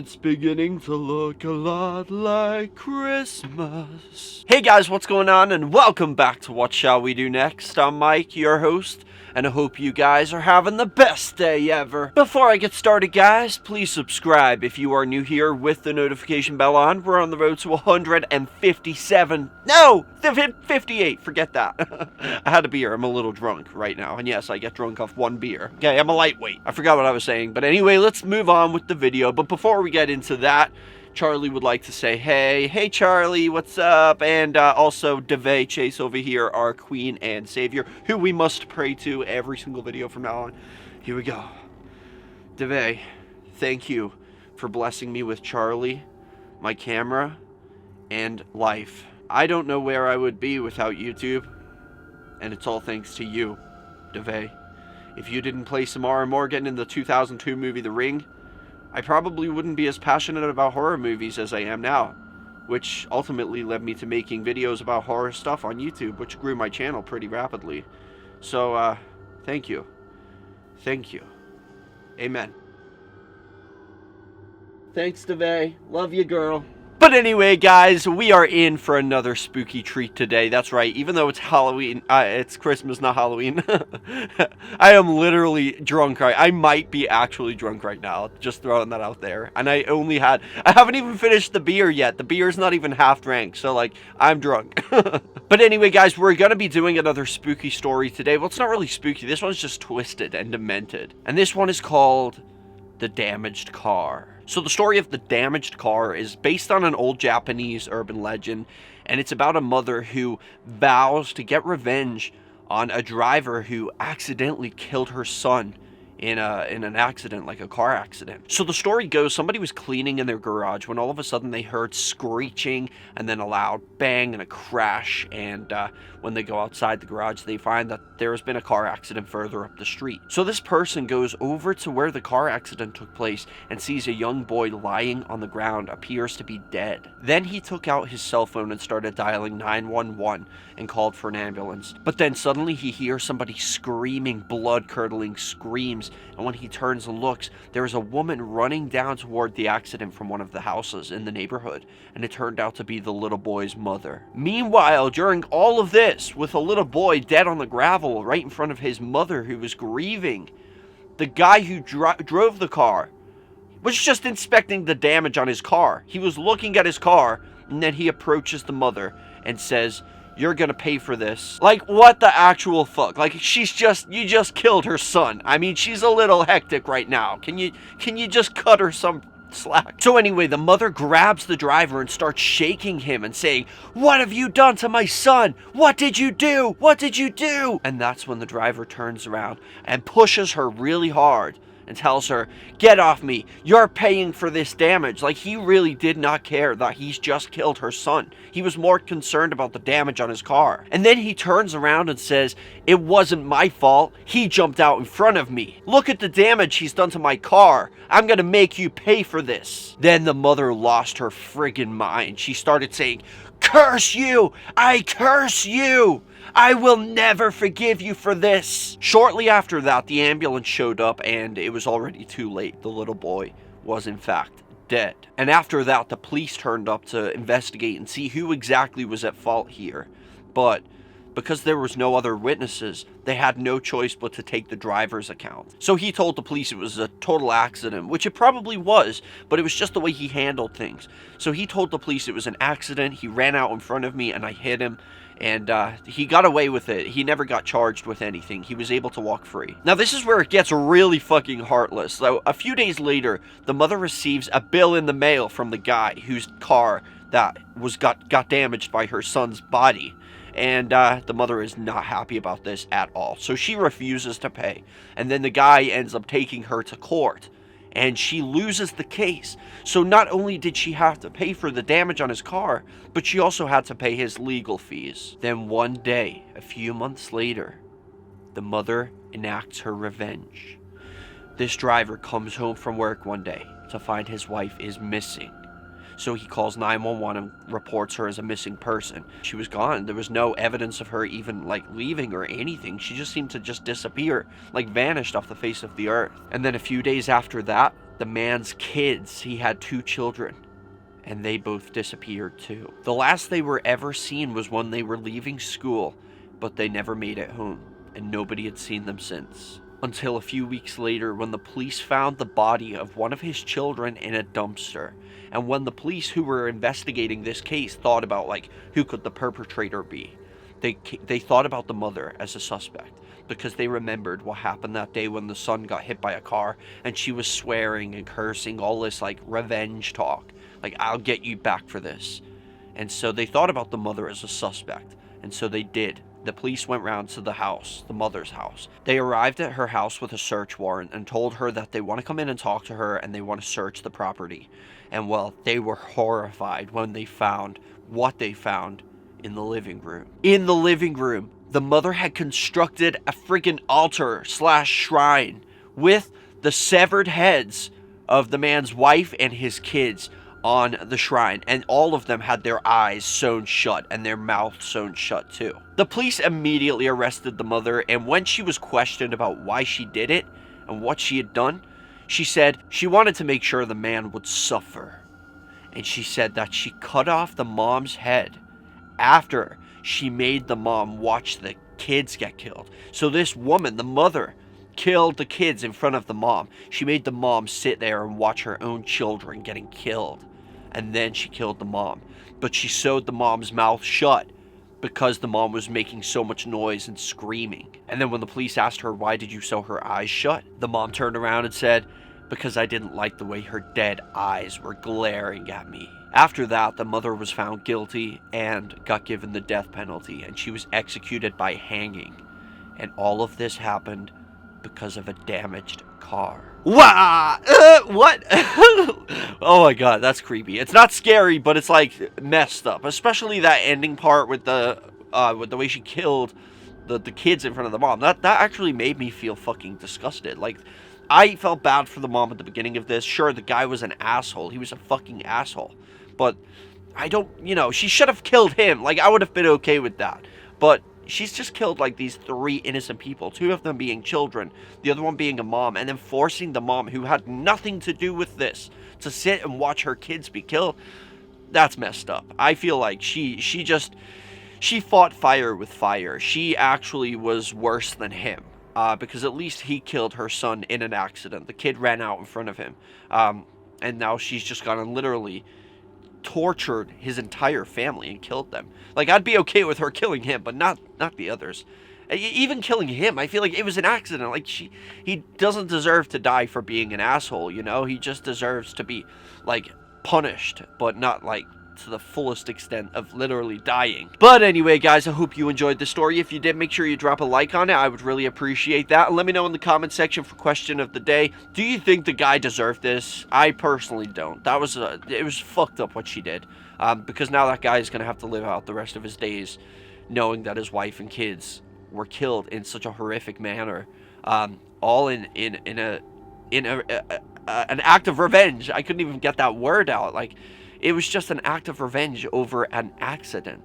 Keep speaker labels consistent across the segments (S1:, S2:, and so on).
S1: It's beginning to look a lot like Christmas. Hey guys, what's going on? And welcome back to What Shall We Do Next? I'm Mike, your host, and I hope you guys are having the best day ever. Before I get started, guys, please subscribe if you are new here with the notification bell on. We're on the road to 157. No! 58. Forget that. I had a beer. I'm a little drunk right now. And yes, I get drunk off one beer. Okay, I'm a lightweight. I forgot what I was saying. But anyway, let's move on with the video. But before we get into that, Charlie would like to say, hey Charlie, what's up? And also Devay Chase over here, our queen and savior, who we must pray to every single video from now on. Here we go. Devay, thank you for blessing me with Charlie, my camera, and life. I don't know where I would be without YouTube, and it's all thanks to you, Devay. If you didn't play Samara Morgan in the 2002 movie The Ring, I probably wouldn't be as passionate about horror movies as I am now, which ultimately led me to making videos about horror stuff on YouTube, which grew my channel pretty rapidly. So, thank you. Thank you. Amen. Thanks, Devay. Love you, girl. But anyway, guys, we are in for another spooky treat today. That's right, even though it's Halloween, it's Christmas, not Halloween. I am literally drunk right. I might be actually drunk right now, just throwing that out there. And I haven't even finished the beer yet. The beer's not even half drank, so like, I'm drunk. But anyway, guys, we're gonna be doing another spooky story today. Well, it's not really spooky. This one's just twisted and demented. And this one is called The Damaged Car. So the story of the damaged car is based on an old Japanese urban legend, and it's about a mother who vows to get revenge on a driver who accidentally killed her son in an accident, like a car accident. So the story goes, somebody was cleaning in their garage when all of a sudden they heard screeching and then a loud bang and a crash, and when they go outside the garage they find that there has been a car accident further up the street. So this person goes over to where the car accident took place and sees a young boy lying on the ground, appears to be dead. Then he took out his cell phone and started dialing 911 and called for an ambulance. But then suddenly he hears somebody screaming blood-curdling screams, and when he turns and looks, there is a woman running down toward the accident from one of the houses in the neighborhood, and it turned out to be the little boy's mother. Meanwhile, during all of this, with a little boy dead on the gravel right in front of his mother who was grieving, the guy who drove the car was just inspecting the damage on his car. He was looking at his car, and then he approaches the mother and says, "You're gonna pay for this." Like, what the actual fuck? Like, you just killed her son. I mean, she's a little hectic right now. Can you just cut her some slack? So anyway, the mother grabs the driver and starts shaking him and saying, "What have you done to my son? What did you do? What did you do?" And that's when the driver turns around and pushes her really hard and tells her, "Get off me, you're paying for this damage." Like, he really did not care that he's just killed her son. He was more concerned about the damage on his car. And then he turns around and says, "It wasn't my fault. He jumped out in front of me. Look at the damage he's done to my car. I'm gonna make you pay for this." Then the mother lost her friggin' mind. She started saying, "Curse you! I curse you! I will never forgive you for this." Shortly after that, the ambulance showed up and it was already too late. The little boy was in fact dead. And after that, the police turned up to investigate and see who exactly was at fault here. But because there was no other witnesses, they had no choice but to take the driver's account. So he told the police it was a total accident, which it probably was, but it was just the way he handled things. So he told the police it was an accident, he ran out in front of me and I hit him, and he got away with it. He never got charged with anything. He was able to walk free. Now this is where it gets really fucking heartless. So a few days later, the mother receives a bill in the mail from the guy whose car that got damaged by her son's body. And the mother is not happy about this at all. So she refuses to pay. And then the guy ends up taking her to court. And she loses the case. So not only did she have to pay for the damage on his car, but she also had to pay his legal fees. Then one day, a few months later, the mother enacts her revenge. This driver comes home from work one day to find his wife is missing. So he calls 911 and reports her as a missing person. She was gone. There was no evidence of her even like leaving or anything. She just seemed to just disappear, like vanished off the face of the earth. And then a few days after that, the man's kids, he had 2 children, and they both disappeared too. The last they were ever seen was when they were leaving school, but they never made it home, and nobody had seen them since. Until a few weeks later, when the police found the body of one of his children in a dumpster. And when the police who were investigating this case thought about, like, who could the perpetrator be, they thought about the mother as a suspect, because they remembered what happened that day when the son got hit by a car, and she was swearing and cursing, all this, like, revenge talk. Like, I'll get you back for this. And so they thought about the mother as a suspect, and so they did. The police went round to the house, the mother's house. They arrived at her house with a search warrant and told her that they want to come in and talk to her and they want to search the property. And well, they were horrified when they found what they found in the living room. In the living room, the mother had constructed a freaking altar / shrine with the severed heads of the man's wife and his kids on the shrine, and all of them had their eyes sewn shut and their mouth sewn shut too. The police immediately arrested the mother, and when she was questioned about why she did it and what she had done, she said she wanted to make sure the man would suffer. And she said that she cut off the mom's head after she made the mom watch the kids get killed. So this woman, the mother, killed the kids in front of the mom. She made the mom sit there and watch her own children getting killed. And then she killed the mom. But she sewed the mom's mouth shut because the mom was making so much noise and screaming. And then when the police asked her, why did you sew her eyes shut? The mom turned around and said, because I didn't like the way her dead eyes were glaring at me. After that, the mother was found guilty and got given the death penalty, and she was executed by hanging. And all of this happened because of a damaged car. Wow! What? Oh my god, that's creepy. It's not scary, but it's like messed up. Especially that ending part with the way she killed the kids in front of the mom. That actually made me feel fucking disgusted. Like, I felt bad for the mom at the beginning of this. Sure, the guy was an asshole. He was a fucking asshole. But I don't, she should have killed him. Like, I would have been okay with that. But she's just killed, like, these 3 innocent people. 2 of them being children, the other one being a mom, and then forcing the mom, who had nothing to do with this, to sit and watch her kids be killed. That's messed up. I feel like she fought fire with fire. She actually was worse than him, because at least he killed her son in an accident. The kid ran out in front of him, and now she's just gone and literally tortured his entire family and killed them. Like, I'd be okay with her killing him, but not the others. Even killing him, I feel like it was an accident. Like, he doesn't deserve to die for being an asshole, he just deserves to be, like, punished, but not, like, to the fullest extent of literally dying. But anyway, guys, I hope you enjoyed the story. If you did, make sure you drop a like on it. I would really appreciate that. And let me know in the comment section for question of the day. Do you think the guy deserved this? I personally don't. It was fucked up what she did. Because now that guy is going to have to live out the rest of his days knowing that his wife and kids were killed in such a horrific manner. All in an act of revenge. I couldn't even get that word out. Like, it was just an act of revenge over an accident.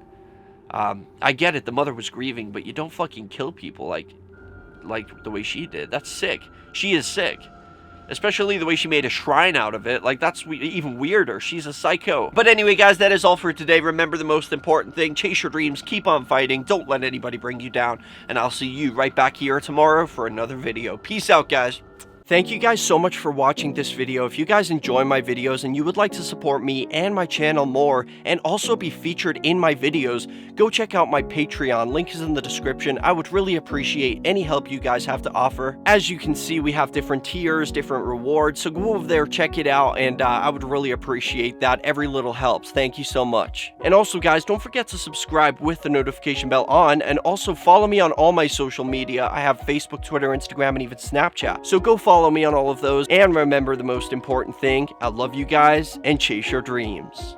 S1: I get it, the mother was grieving, but you don't fucking kill people like the way she did. That's sick. She is sick. Especially the way she made a shrine out of it. Like, that's even weirder. She's a psycho. But anyway, guys, that is all for today. Remember the most important thing. Chase your dreams. Keep on fighting. Don't let anybody bring you down. And I'll see you right back here tomorrow for another video. Peace out, guys. Thank you guys so much for watching this video. If you guys enjoy my videos and you would like to support me and my channel more and also be featured in my videos, go check out my Patreon. Link is in the description. I would really appreciate any help you guys have to offer. As you can see, we have different tiers, different rewards, so go over there, check it out, and I would really appreciate that. Every little helps. Thank you so much. And also, guys, don't forget to subscribe with the notification bell on, and also follow me on all my social media. I have Facebook, Twitter, Instagram, and even Snapchat. So go follow me on all of those, and remember the most important thing, I love you guys, and chase your dreams.